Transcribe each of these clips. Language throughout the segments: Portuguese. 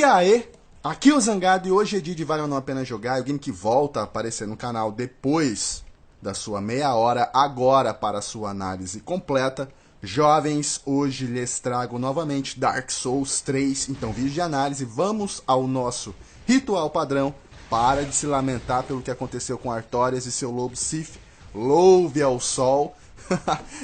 E aí, aqui é o Zangado e hoje é dia de Vale ou Não a Pena Jogar, o game que volta a aparecer no canal depois da sua meia hora, agora para a sua análise completa. Jovens, hoje lhes trago novamente Dark Souls 3, então vídeo de análise, vamos ao nosso ritual padrão. Para de se lamentar pelo que aconteceu com Artorias e seu lobo Sif, louve ao sol,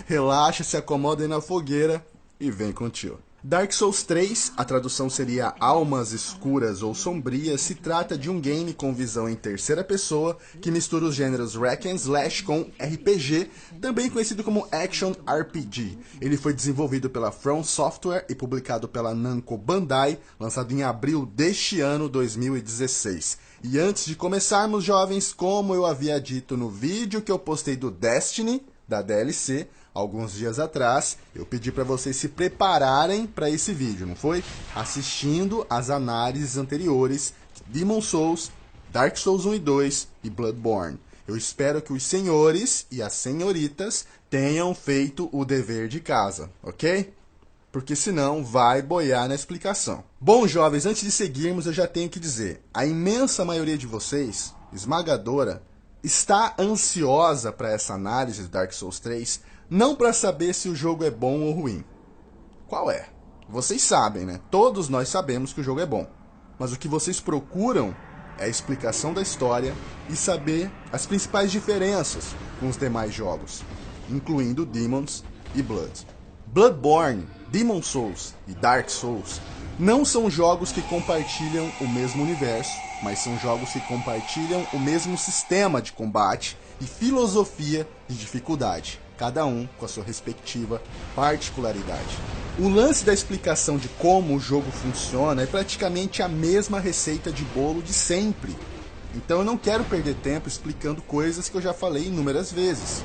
relaxa, se acomoda aí na fogueira e vem com o tio. Dark Souls 3, a tradução seria Almas Escuras ou Sombrias, se trata de um game com visão em terceira pessoa que mistura os gêneros Hack and Slash com RPG, também conhecido como Action RPG. Ele foi desenvolvido pela From Software e publicado pela Namco Bandai, lançado em abril deste ano, 2016. E antes de começarmos, jovens, como eu havia dito no vídeo que eu postei do Destiny, da DLC, alguns dias atrás, eu pedi para vocês se prepararem para esse vídeo, não foi? Assistindo as análises anteriores de Demon's Souls, Dark Souls 1 e 2 e Bloodborne. Eu espero que os senhores e as senhoritas tenham feito o dever de casa, ok? Porque senão vai boiar na explicação. Bom, jovens, antes de seguirmos, eu já tenho que dizer, a imensa maioria de vocês, esmagadora, está ansiosa para essa análise de Dark Souls 3, não para saber se o jogo é bom ou ruim. Qual é? Vocês sabem, né? Todos nós sabemos que o jogo é bom. Mas o que vocês procuram é a explicação da história e saber as principais diferenças com os demais jogos, incluindo Demons e Blood. Bloodborne, Demon's Souls e Dark Souls não são jogos que compartilham o mesmo universo, mas são jogos que compartilham o mesmo sistema de combate e filosofia de dificuldade, cada um com a sua respectiva particularidade. O lance da explicação de como o jogo funciona é praticamente a mesma receita de bolo de sempre. Então eu não quero perder tempo explicando coisas que eu já falei inúmeras vezes.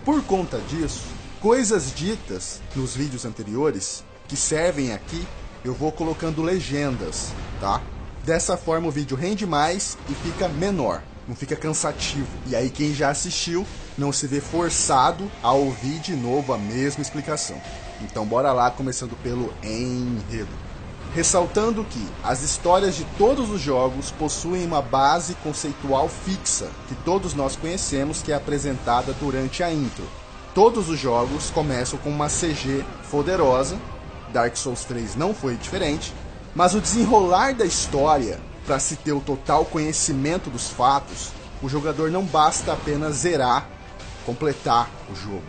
Por conta disso, coisas ditas nos vídeos anteriores, que servem aqui, eu vou colocando legendas, tá? Dessa forma o vídeo rende mais e fica menor, não fica cansativo. E aí quem já assistiu não se vê forçado a ouvir de novo a mesma explicação. Então bora lá, começando pelo enredo. Ressaltando que as histórias de todos os jogos possuem uma base conceitual fixa, que todos nós conhecemos, que é apresentada durante a intro. Todos os jogos começam com uma CG poderosa, Dark Souls 3 não foi diferente, mas o desenrolar da história, para se ter o total conhecimento dos fatos, o jogador não basta apenas zerar, completar o jogo.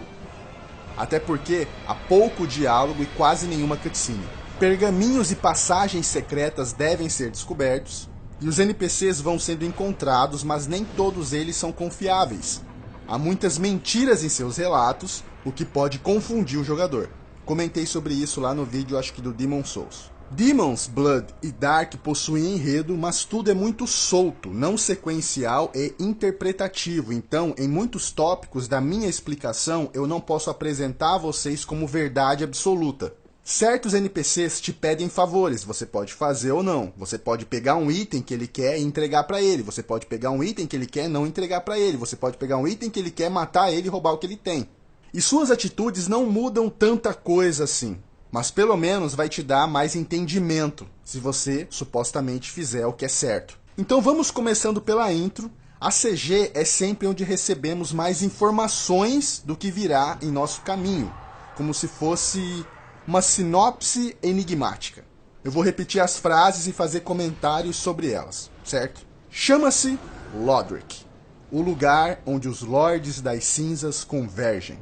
Até porque há pouco diálogo e quase nenhuma cutscene. Pergaminhos e passagens secretas devem ser descobertos, e os NPCs vão sendo encontrados, mas nem todos eles são confiáveis. Há muitas mentiras em seus relatos, o que pode confundir o jogador. Comentei sobre isso lá no vídeo, acho que do Demon's Souls. Demon's Blood e Dark possuem enredo, mas tudo é muito solto, não sequencial e interpretativo. Então, em muitos tópicos da minha explicação, eu não posso apresentar a vocês como verdade absoluta. Certos NPCs te pedem favores, você pode fazer ou não. Você pode pegar um item que ele quer e entregar para ele. Você pode pegar um item que ele quer e não entregar para ele. Você pode pegar um item que ele quer, matar ele e roubar o que ele tem. E suas atitudes não mudam tanta coisa assim. Mas pelo menos vai te dar mais entendimento se você supostamente fizer o que é certo. Então vamos começando pela intro. A CG é sempre onde recebemos mais informações do que virá em nosso caminho. Como se fosse uma sinopse enigmática. Eu vou repetir as frases e fazer comentários sobre elas, certo? Chama-se Lothric, o lugar onde os Lordes das Cinzas convergem.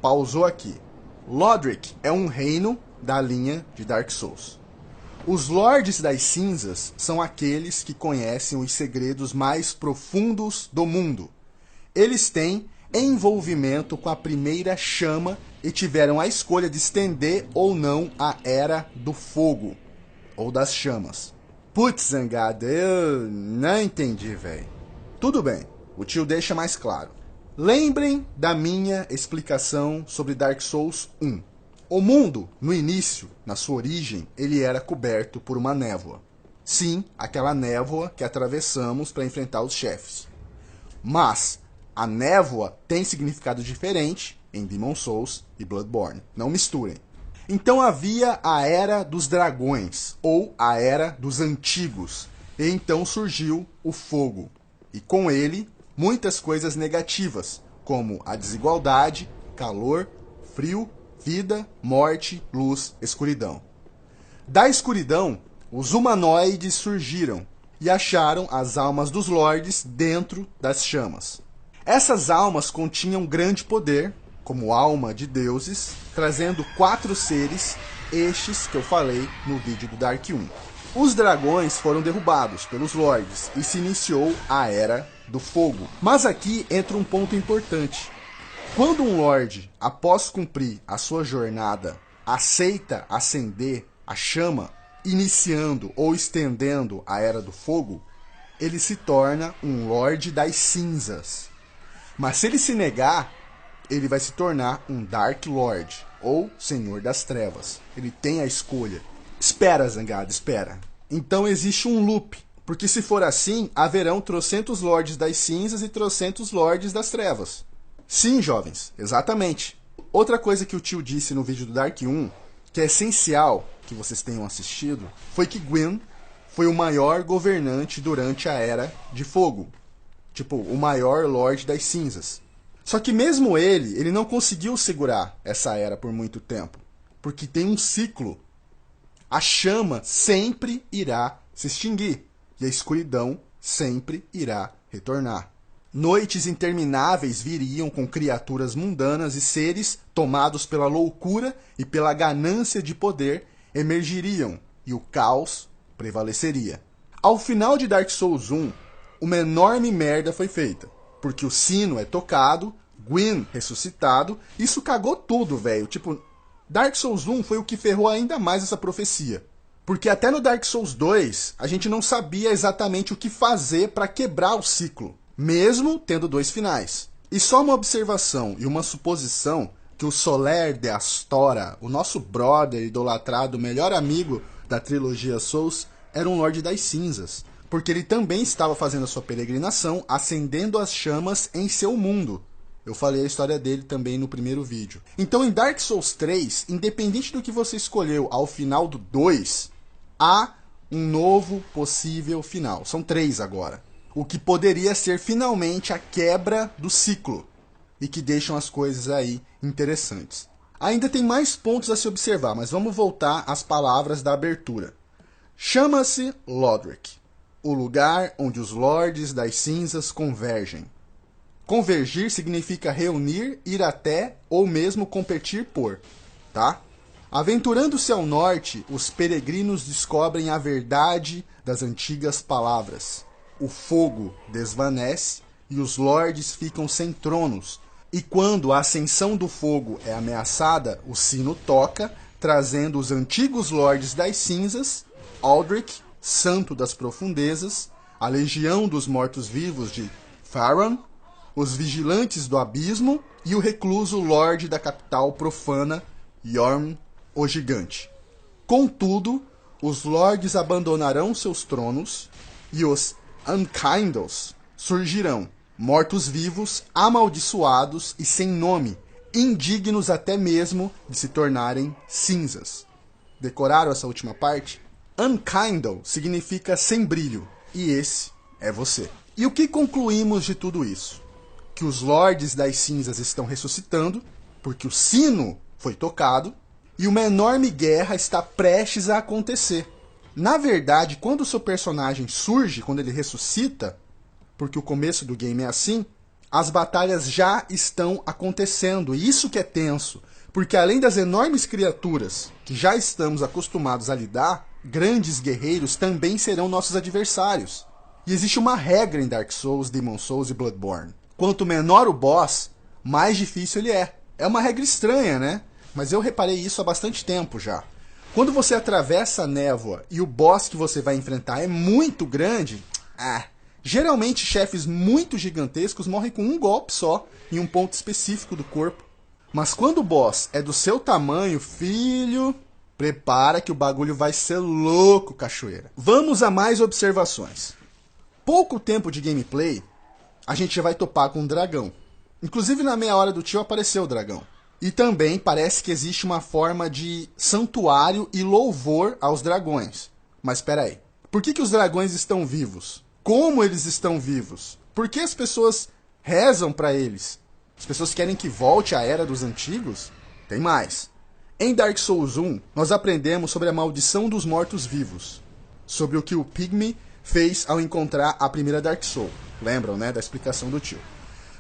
Pausou aqui. Lothric é um reino da linha de Dark Souls. Os Lordes das Cinzas são aqueles que conhecem os segredos mais profundos do mundo. Eles têm envolvimento com a primeira chama e tiveram a escolha de estender ou não a Era do Fogo, ou das Chamas. Putz, Zangado, eu não entendi, velho. Tudo bem, o tio deixa mais claro. Lembrem da minha explicação sobre Dark Souls 1. O mundo, no início, na sua origem, ele era coberto por uma névoa. Sim, aquela névoa que atravessamos para enfrentar os chefes. Mas a névoa tem significado diferente em Demon's Souls e Bloodborne. Não misturem. Então havia a Era dos Dragões, ou a Era dos Antigos. E então surgiu o fogo. E com ele, muitas coisas negativas, como a desigualdade, calor, frio, vida, morte, luz, escuridão. Da escuridão, os humanoides surgiram e acharam as almas dos lordes dentro das chamas. Essas almas continham grande poder, como alma de deuses, trazendo 4 seres, estes que eu falei no vídeo do Dark 1. Os dragões foram derrubados pelos lordes e se iniciou a Era do Fogo. Mas aqui entra um ponto importante. Quando um lorde, após cumprir a sua jornada, aceita acender a chama, iniciando ou estendendo a Era do Fogo, ele se torna um Lorde das Cinzas. Mas se ele se negar, ele vai se tornar um Dark Lord, ou Senhor das Trevas. Ele tem a escolha. Espera, Zangado, espera. Então existe um loop, porque se for assim, haverão trocentos Lordes das Cinzas e trocentos Lordes das Trevas. Sim, jovens, exatamente. Outra coisa que o tio disse no vídeo do Dark 1, que é essencial que vocês tenham assistido, foi que Gwyn foi o maior governante durante a Era de Fogo. Tipo, o maior Lorde das Cinzas. Só que mesmo ele não conseguiu segurar essa era por muito tempo. Porque tem um ciclo. A chama sempre irá se extinguir. E a escuridão sempre irá retornar. Noites intermináveis viriam com criaturas mundanas e seres tomados pela loucura e pela ganância de poder emergiriam e o caos prevaleceria. Ao final de Dark Souls 1, uma enorme merda foi feita, porque o sino é tocado, Gwyn ressuscitado, isso cagou tudo, velho. Tipo, Dark Souls 1 foi o que ferrou ainda mais essa profecia. Porque até no Dark Souls 2, a gente não sabia exatamente o que fazer para quebrar o ciclo, mesmo tendo 2 finais. E só uma observação e uma suposição que o Solaire de Astora, o nosso brother idolatrado, melhor amigo da trilogia Souls, era um Lorde das Cinzas, porque ele também estava fazendo a sua peregrinação, acendendo as chamas em seu mundo. Eu falei a história dele também no primeiro vídeo. Então em Dark Souls 3, independente do que você escolheu ao final do 2, há um novo possível final. São 3 agora. O que poderia ser finalmente a quebra do ciclo. E que deixam as coisas aí interessantes. Ainda tem mais pontos a se observar, mas vamos voltar às palavras da abertura. Chama-se Lothric, o lugar onde os Lordes das Cinzas convergem. Convergir significa reunir, ir até ou mesmo competir por, tá? Aventurando-se ao norte, os peregrinos descobrem a verdade das antigas palavras. O fogo desvanece e os lordes ficam sem tronos. E quando a ascensão do fogo é ameaçada, o sino toca, trazendo os antigos Lordes das Cinzas, Aldrich, Santo das Profundezas, a Legião dos Mortos-Vivos de Faron, os Vigilantes do Abismo e o recluso Lorde da Capital Profana, Yorm, o Gigante. Contudo, os Lordes abandonarão seus tronos e os Unkindles surgirão, mortos-vivos, amaldiçoados e sem nome, indignos até mesmo de se tornarem cinzas. Decoraram essa última parte? Unkindle significa sem brilho, e esse é você. E o que concluímos de tudo isso? Que os Lordes das Cinzas estão ressuscitando, porque o sino foi tocado, e uma enorme guerra está prestes a acontecer. Na verdade, quando o seu personagem surge, quando ele ressuscita, porque o começo do game é assim, as batalhas já estão acontecendo, e isso que é tenso, porque além das enormes criaturas que já estamos acostumados a lidar, grandes guerreiros também serão nossos adversários. E existe uma regra em Dark Souls, Demon's Souls e Bloodborne. Quanto menor o boss, mais difícil ele é. É uma regra estranha, né? Mas eu reparei isso há bastante tempo já. Quando você atravessa a névoa e o boss que você vai enfrentar é muito grande, geralmente chefes muito gigantescos morrem com um golpe só, em um ponto específico do corpo. Mas quando o boss é do seu tamanho, filho, prepara que o bagulho vai ser louco, cachoeira. Vamos a mais observações. Pouco tempo de gameplay, a gente já vai topar com um dragão. Inclusive na meia hora do tio apareceu o dragão. E também parece que existe uma forma de santuário e louvor aos dragões. Mas espera aí, por que os dragões estão vivos? Como eles estão vivos? Por que as pessoas rezam para eles? As pessoas querem que volte à era dos antigos? Tem mais. Em Dark Souls 1, nós aprendemos sobre a maldição dos mortos-vivos. Sobre o que o Pygmy fez ao encontrar a primeira Dark Soul. Lembram, né, da explicação do tio.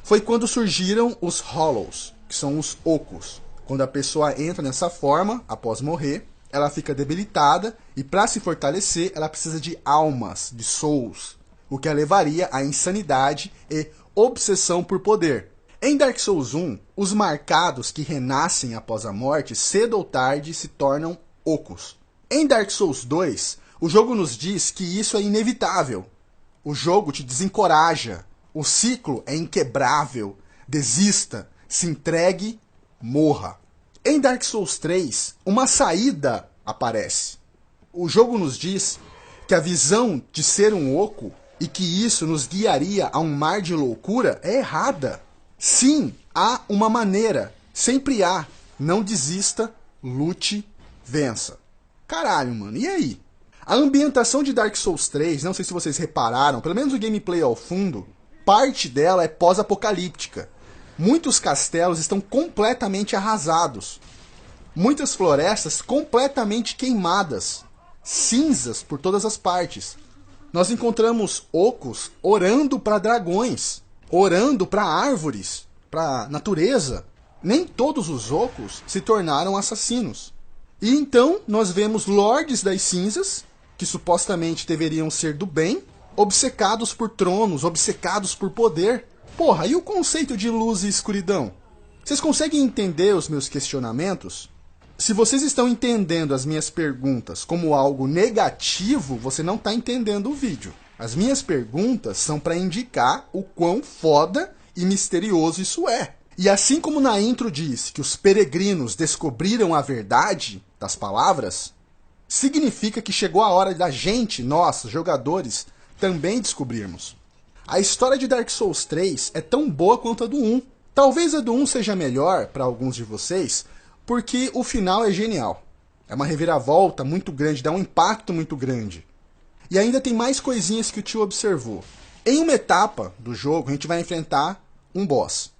Foi quando surgiram os Hollows, que são os ocos. Quando a pessoa entra nessa forma, após morrer, ela fica debilitada e para se fortalecer, ela precisa de almas, de souls, o que a levaria à insanidade e obsessão por poder. Em Dark Souls 1, os marcados que renascem após a morte, cedo ou tarde, se tornam ocos. Em Dark Souls 2, o jogo nos diz que isso é inevitável. O jogo te desencoraja. O ciclo é inquebrável. Desista, se entregue, morra. Em Dark Souls 3, uma saída aparece. O jogo nos diz que a visão de ser um oco e que isso nos guiaria a um mar de loucura é errada. Sim, há uma maneira. Sempre há. Não desista, lute, vença. Caralho, mano, e aí? A ambientação de Dark Souls 3, não sei se vocês repararam, pelo menos o gameplay ao fundo, parte dela é pós-apocalíptica. Muitos castelos estão completamente arrasados. Muitas florestas completamente queimadas. Cinzas por todas as partes. Nós encontramos ocos orando para dragões, orando para árvores, para natureza. Nem todos os ocos se tornaram assassinos. E então nós vemos Lordes das Cinzas, que supostamente deveriam ser do bem, obcecados por tronos, obcecados por poder. Porra, e o conceito de luz e escuridão? Vocês conseguem entender os meus questionamentos? Se vocês estão entendendo as minhas perguntas como algo negativo, você não está entendendo o vídeo. As minhas perguntas são para indicar o quão foda e misterioso isso é. E assim como na intro diz que os peregrinos descobriram a verdade das palavras, significa que chegou a hora da gente, nós, jogadores, também descobrirmos. A história de Dark Souls 3 é tão boa quanto a do 1. Talvez a do 1 seja melhor para alguns de vocês, porque o final é genial. É uma reviravolta muito grande, dá um impacto muito grande. E ainda tem mais coisinhas que o tio observou. Em uma etapa do jogo, a gente vai enfrentar um boss.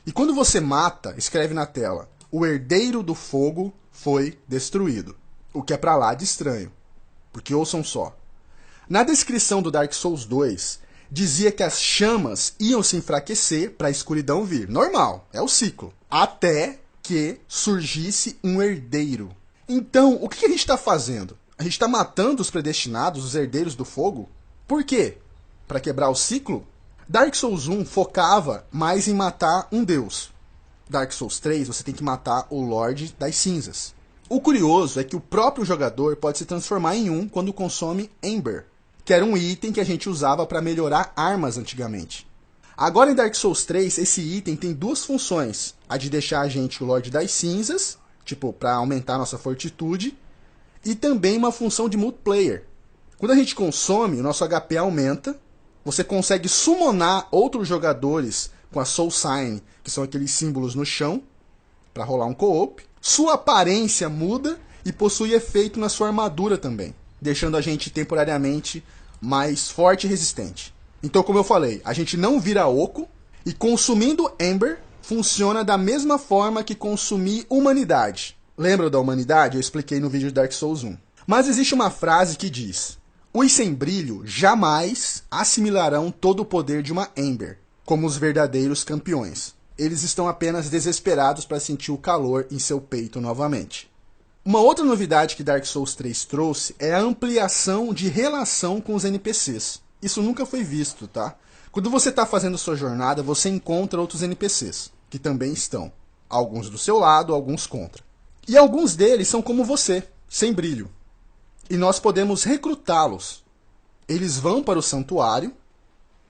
E quando você mata, escreve na tela, o herdeiro do fogo foi destruído. O que é pra lá de estranho. Porque ouçam só. Na descrição do Dark Souls 2, dizia que as chamas iam se enfraquecer para a escuridão vir. Normal, é o ciclo. Até que surgisse um herdeiro. Então, o que a gente está fazendo? A gente está matando os predestinados, os herdeiros do fogo? Por quê? Para quebrar o ciclo? Dark Souls 1 focava mais em matar um deus. Dark Souls 3 você tem que matar o Lorde das Cinzas. O curioso é que o próprio jogador pode se transformar em um quando consome Ember, que era um item que a gente usava para melhorar armas antigamente. Agora em Dark Souls 3, esse item tem duas funções. A de deixar a gente o Lorde das Cinzas, tipo, para aumentar nossa fortitude, e também uma função de multiplayer. Quando a gente consome, o nosso HP aumenta, você consegue summonar outros jogadores com a Soul Sign, que são aqueles símbolos no chão, para rolar um co-op. Sua aparência muda e possui efeito na sua armadura também, deixando a gente temporariamente mais forte e resistente. Então, como eu falei, a gente não vira oco e consumindo Ember funciona da mesma forma que consumir humanidade. Lembra da humanidade? Eu expliquei no vídeo de Dark Souls 1. Mas existe uma frase que diz: os sem brilho jamais assimilarão todo o poder de uma Ember, como os verdadeiros campeões. Eles estão apenas desesperados para sentir o calor em seu peito novamente. Uma outra novidade que Dark Souls 3 trouxe é a ampliação de relação com os NPCs. Isso nunca foi visto, tá? Quando você está fazendo sua jornada, você encontra outros NPCs, que também estão. Alguns do seu lado, alguns contra. E alguns deles são como você, sem brilho. E nós podemos recrutá-los. Eles vão para o santuário,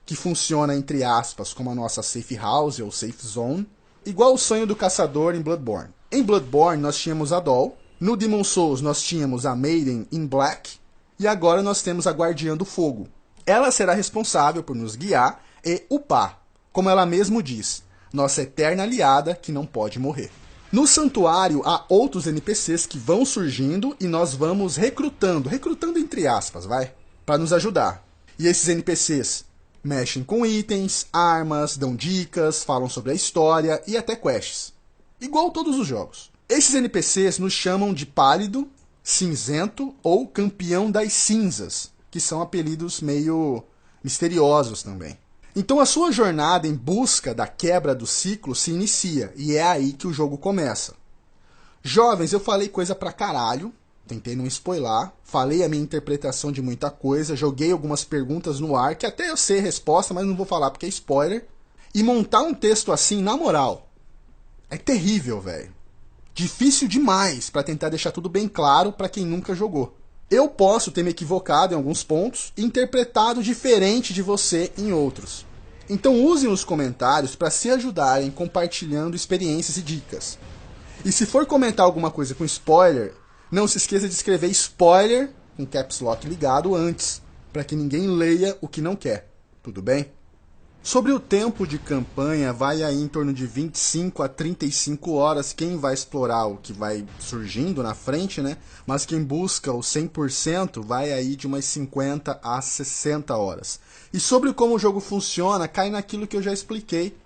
que funciona, entre aspas, como a nossa safe house ou safe zone, igual o sonho do caçador em Bloodborne. Em Bloodborne nós tínhamos a Doll, no Demon's Souls nós tínhamos a Maiden in Black, e agora nós temos a Guardiã do Fogo. Ela será responsável por nos guiar e upar, como ela mesmo diz, nossa eterna aliada que não pode morrer. No santuário há outros NPCs que vão surgindo e nós vamos recrutando entre aspas, para nos ajudar. E esses NPCs mexem com itens, armas, dão dicas, falam sobre a história e até quests. Igual todos os jogos. Esses NPCs nos chamam de Pálido, Cinzento ou Campeão das Cinzas, que são apelidos meio misteriosos também. Então a sua jornada em busca da quebra do ciclo se inicia, e é aí que o jogo começa. Jovens, eu falei coisa pra caralho, tentei não spoiler, falei a minha interpretação de muita coisa, joguei algumas perguntas no ar, que até eu sei a resposta, mas não vou falar porque é spoiler. E montar um texto assim, na moral, é terrível, velho. Difícil demais pra tentar deixar tudo bem claro pra quem nunca jogou. Eu posso ter me equivocado em alguns pontos e interpretado diferente de você em outros. Então usem os comentários para se ajudarem compartilhando experiências e dicas. E se for comentar alguma coisa com spoiler, não se esqueça de escrever spoiler com caps lock ligado antes, para que ninguém leia o que não quer. Tudo bem? Sobre o tempo de campanha, vai aí em torno de 25 a 35 horas quem vai explorar o que vai surgindo na frente, né? Mas quem busca o 100% vai aí de umas 50 a 60 horas. E sobre como o jogo funciona, cai naquilo que eu já expliquei.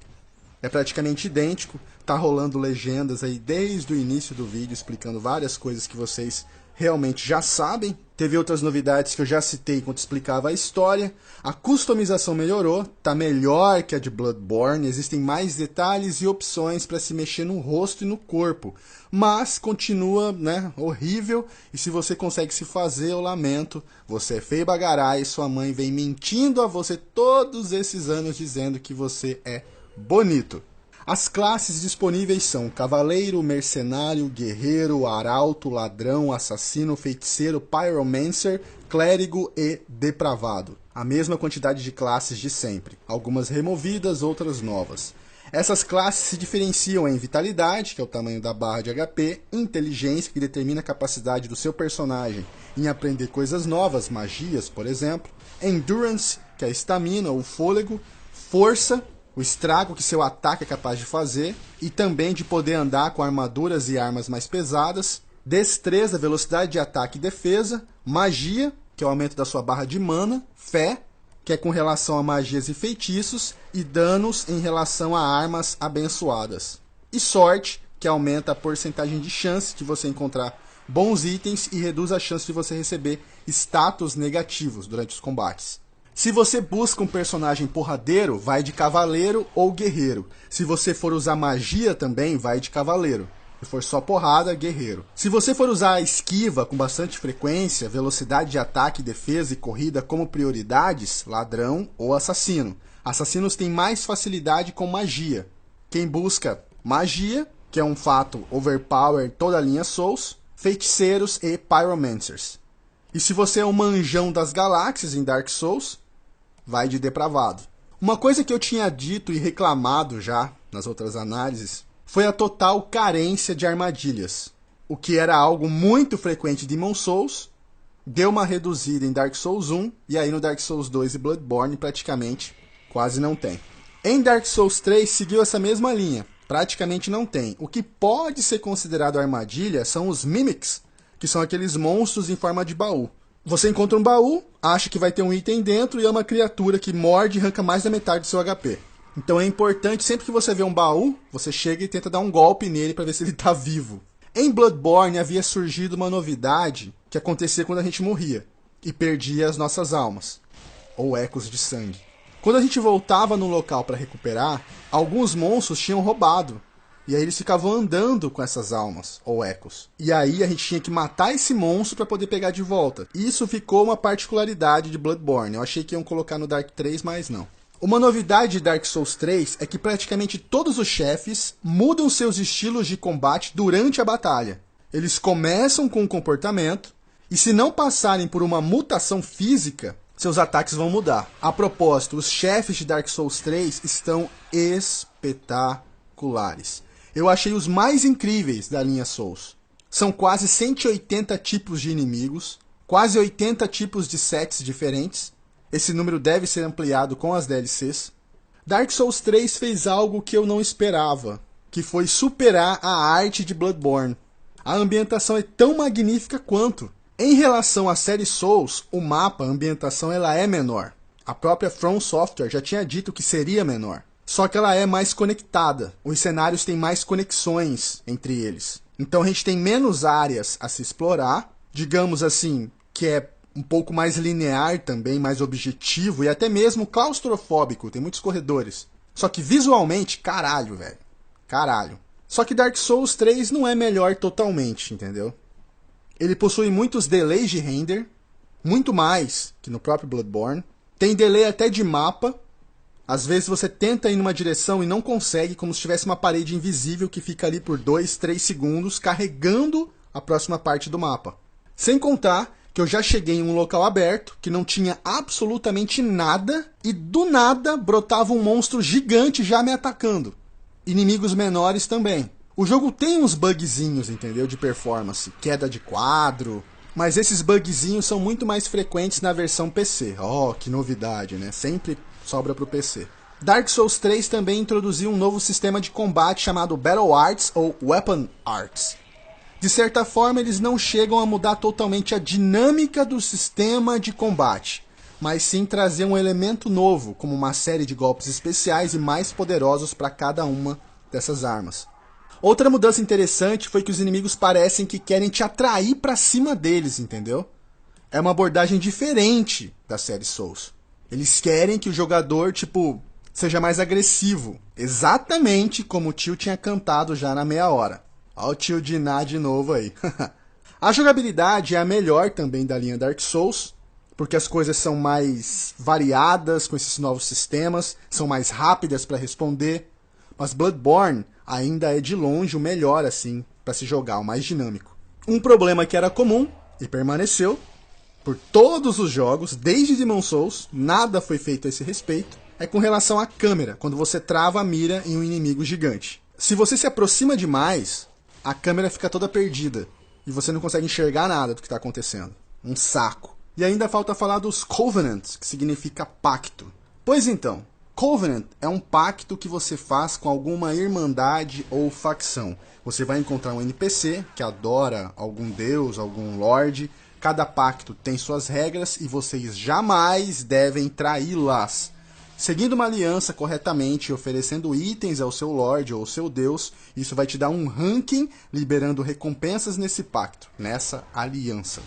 É praticamente idêntico, tá rolando legendas aí desde o início do vídeo explicando várias coisas que vocês realmente já sabem. Teve outras novidades que eu já citei enquanto explicava a história. A customização melhorou, tá melhor que a de Bloodborne, existem mais detalhes e opções para se mexer no rosto e no corpo. Mas continua, né, horrível, e se você consegue se fazer, eu lamento. Você é feio bagará e sua mãe vem mentindo a você todos esses anos dizendo que você é bonito. As classes disponíveis são Cavaleiro, Mercenário, Guerreiro, Arauto, Ladrão, Assassino, Feiticeiro, Pyromancer, Clérigo e Depravado. A mesma quantidade de classes de sempre, algumas removidas, outras novas. Essas classes se diferenciam em Vitalidade, que é o tamanho da barra de HP, Inteligência, que determina a capacidade do seu personagem em aprender coisas novas, magias, por exemplo, Endurance, que é a estamina, o fôlego, Força, o estrago que seu ataque é capaz de fazer, e também de poder andar com armaduras e armas mais pesadas, Destreza, velocidade de ataque e defesa, Magia, que é o aumento da sua barra de mana, Fé, que é com relação a magias e feitiços, e danos em relação a armas abençoadas, e Sorte, que aumenta a porcentagem de chance de você encontrar bons itens e reduz a chance de você receber status negativos durante os combates. Se você busca um personagem porradeiro, vai de Cavaleiro ou Guerreiro. Se você for usar magia também, vai de Cavaleiro. Se for só porrada, Guerreiro. Se você for usar a esquiva com bastante frequência, velocidade de ataque, defesa e corrida como prioridades, Ladrão ou Assassino. Assassinos têm mais facilidade com magia. Quem busca magia, que é um fato overpower toda a linha Souls, feiticeiros e pyromancers. E se você é um manjão das galáxias em Dark Souls, vai de depravado. Uma coisa que eu tinha dito e reclamado já nas outras análises foi a total carência de armadilhas. O que era algo muito frequente em Demon Souls, deu uma reduzida em Dark Souls 1, e aí no Dark Souls 2 e Bloodborne praticamente quase não tem. Em Dark Souls 3 seguiu essa mesma linha, praticamente não tem. O que pode ser considerado armadilha são os Mimics, que são aqueles monstros em forma de baú. Você encontra um baú, acha que vai ter um item dentro e é uma criatura que morde e arranca mais da metade do seu HP. Então é importante, sempre que você vê um baú, você chega e tenta dar um golpe nele para ver se ele está vivo. Em Bloodborne havia surgido uma novidade que acontecia quando a gente morria e perdia as nossas almas, ou ecos de sangue. Quando a gente voltava no local para recuperar, alguns monstros tinham roubado. E aí eles ficavam andando com essas almas, ou ecos. E aí a gente tinha que matar esse monstro para poder pegar de volta. Isso ficou uma particularidade de Bloodborne. Eu achei que iam colocar no Dark 3, mas não. Uma novidade de Dark Souls 3 é que praticamente todos os chefes mudam seus estilos de combate durante a batalha. Eles começam com um comportamento, e se não passarem por uma mutação física, seus ataques vão mudar. A propósito, os chefes de Dark Souls 3 estão espetaculares. Eu achei os mais incríveis da linha Souls. São quase 180 tipos de inimigos, quase 80 tipos de sets diferentes. Esse número deve ser ampliado com as DLCs. Dark Souls 3 fez algo que eu não esperava, que foi superar a arte de Bloodborne. A ambientação é tão magnífica quanto. Em relação à série Souls, o mapa, a ambientação, ela é menor. A própria From Software já tinha dito que seria menor. Só que ela é mais conectada. Os cenários têm mais conexões entre eles. Então a gente tem menos áreas a se explorar. Digamos assim, que é um pouco mais linear também, mais objetivo e até mesmo claustrofóbico. Tem muitos corredores. Só que visualmente, caralho, velho. Caralho. Só que Dark Souls 3 não é melhor totalmente, entendeu? Ele possui muitos delays de render, muito mais que no próprio Bloodborne. Tem delay até de mapa. Às vezes você tenta ir numa direção e não consegue, como se tivesse uma parede invisível que fica ali por 2, 3 segundos carregando a próxima parte do mapa. Sem contar que eu já cheguei em um local aberto que não tinha absolutamente nada e do nada brotava um monstro gigante já me atacando. Inimigos menores também. O jogo tem uns bugzinhos, entendeu? De performance, queda de quadro, mas esses bugzinhos são muito mais frequentes na versão PC. Oh, que novidade, né? Sempre sobra pro PC. Dark Souls 3 também introduziu um novo sistema de combate chamado Battle Arts ou Weapon Arts. De certa forma, eles não chegam a mudar totalmente a dinâmica do sistema de combate, mas sim trazer um elemento novo, como uma série de golpes especiais e mais poderosos para cada uma dessas armas. Outra mudança interessante foi que os inimigos parecem que querem te atrair para cima deles, entendeu? É uma abordagem diferente da série Souls. Eles querem que o jogador, seja mais agressivo. Exatamente como o tio tinha cantado já na meia hora. Olha o tio Diná de novo aí. A jogabilidade é a melhor também da linha Dark Souls, porque as coisas são mais variadas com esses novos sistemas, são mais rápidas para responder. Mas Bloodborne ainda é de longe o melhor assim para se jogar, o mais dinâmico. Um problema que era comum e permaneceu por todos os jogos, desde Demon Souls, nada foi feito a esse respeito, é com relação à câmera, quando você trava a mira em um inimigo gigante. Se você se aproxima demais, a câmera fica toda perdida e você não consegue enxergar nada do que está acontecendo. Um saco. E ainda falta falar dos Covenants, que significa pacto. Pois então, Covenant é um pacto que você faz com alguma irmandade ou facção. Você vai encontrar um NPC que adora algum deus, algum lorde. Cada pacto tem suas regras e vocês jamais devem traí-las. Seguindo uma aliança corretamente e oferecendo itens ao seu lorde ou ao seu deus, isso vai te dar um ranking liberando recompensas nesse pacto, nessa aliança.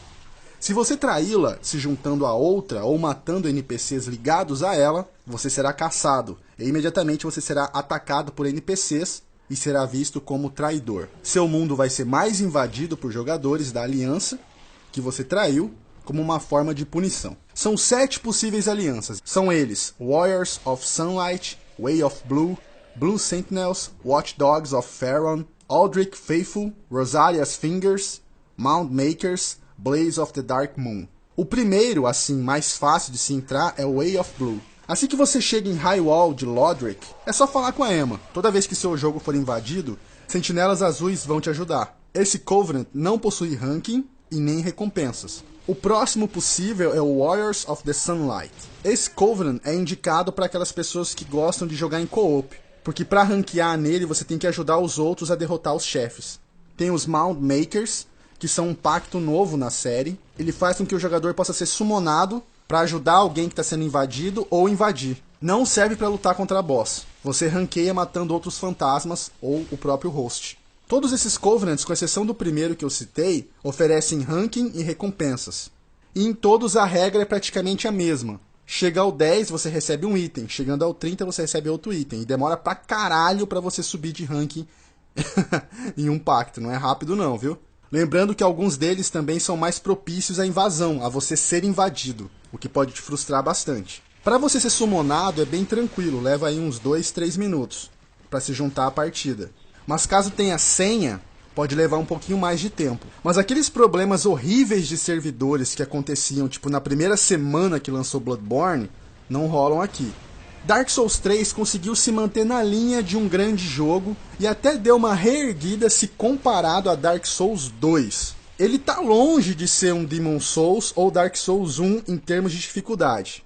Se você traí-la se juntando a outra ou matando NPCs ligados a ela, você será caçado e imediatamente você será atacado por NPCs e será visto como traidor. Seu mundo vai ser mais invadido por jogadores da aliança que você traiu como uma forma de punição. São 7 possíveis alianças. São eles: Warriors of Sunlight, Way of Blue, Blue Sentinels, Watchdogs of Faron, Aldrich Faithful, Rosalia's Fingers, Mound Makers, Blaze of the Dark Moon. O primeiro, assim, mais fácil de se entrar é o Way of Blue. Assim que você chega em Highwall de Lodric, é só falar com a Emma. Toda vez que seu jogo for invadido, sentinelas azuis vão te ajudar. Esse Covenant não possui ranking e nem recompensas. O próximo possível é o Warriors of the Sunlight. Esse Covenant é indicado para aquelas pessoas que gostam de jogar em co-op, porque para ranquear nele você tem que ajudar os outros a derrotar os chefes. Tem os Mound Makers, que são um pacto novo na série. Ele faz com que o jogador possa ser summonado para ajudar alguém que está sendo invadido ou invadir. Não serve para lutar contra a boss. Você ranqueia matando outros fantasmas ou o próprio host. Todos esses Covenants, com exceção do primeiro que eu citei, oferecem ranking e recompensas. E em todos a regra é praticamente a mesma. Chega ao 10, você recebe um item. Chegando ao 30, você recebe outro item. E demora pra caralho pra você subir de ranking em um pacto. Não é rápido não, viu? Lembrando que alguns deles também são mais propícios à invasão, a você ser invadido, o que pode te frustrar bastante. Para você ser summonado é bem tranquilo, leva aí uns 2-3 minutos para se juntar à partida. Mas caso tenha senha, pode levar um pouquinho mais de tempo. Mas aqueles problemas horríveis de servidores que aconteciam tipo na primeira semana que lançou Bloodborne, não rolam aqui. Dark Souls 3 conseguiu se manter na linha de um grande jogo e até deu uma reerguida se comparado a Dark Souls 2. Ele tá longe de ser um Demon Souls ou Dark Souls 1 em termos de dificuldade.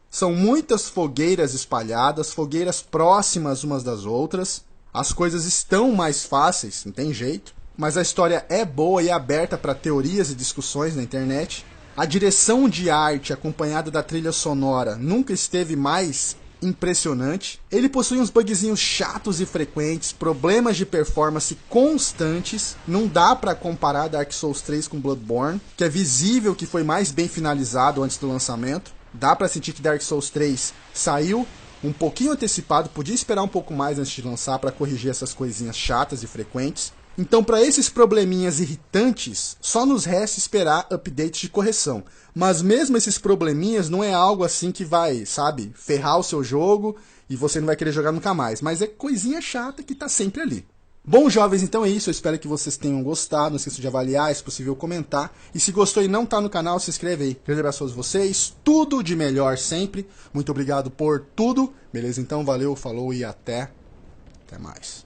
São muitas fogueiras espalhadas, fogueiras próximas umas das outras. As coisas estão mais fáceis, não tem jeito. Mas a história é boa e aberta para teorias e discussões na internet. A direção de arte acompanhada da trilha sonora nunca esteve mais impressionante. Ele possui uns bugzinhos chatos e frequentes, problemas de performance constantes. Não dá para comparar Dark Souls 3 com Bloodborne, que é visível que foi mais bem finalizado antes do lançamento. Dá para sentir que Dark Souls 3 saiu um pouquinho antecipado, podia esperar um pouco mais antes de lançar para corrigir essas coisinhas chatas e frequentes. Então, para esses probleminhas irritantes, só nos resta esperar updates de correção. Mas mesmo esses probleminhas não é algo assim que vai, sabe, ferrar o seu jogo e você não vai querer jogar nunca mais. Mas é coisinha chata que tá sempre ali. Bom, jovens, então é isso. Eu espero que vocês tenham gostado. Não esqueça de avaliar, se possível comentar. E se gostou e não tá no canal, se inscreve aí. Grande abraço a vocês. Tudo de melhor sempre. Muito obrigado por tudo. Beleza? Então, valeu, falou e até mais.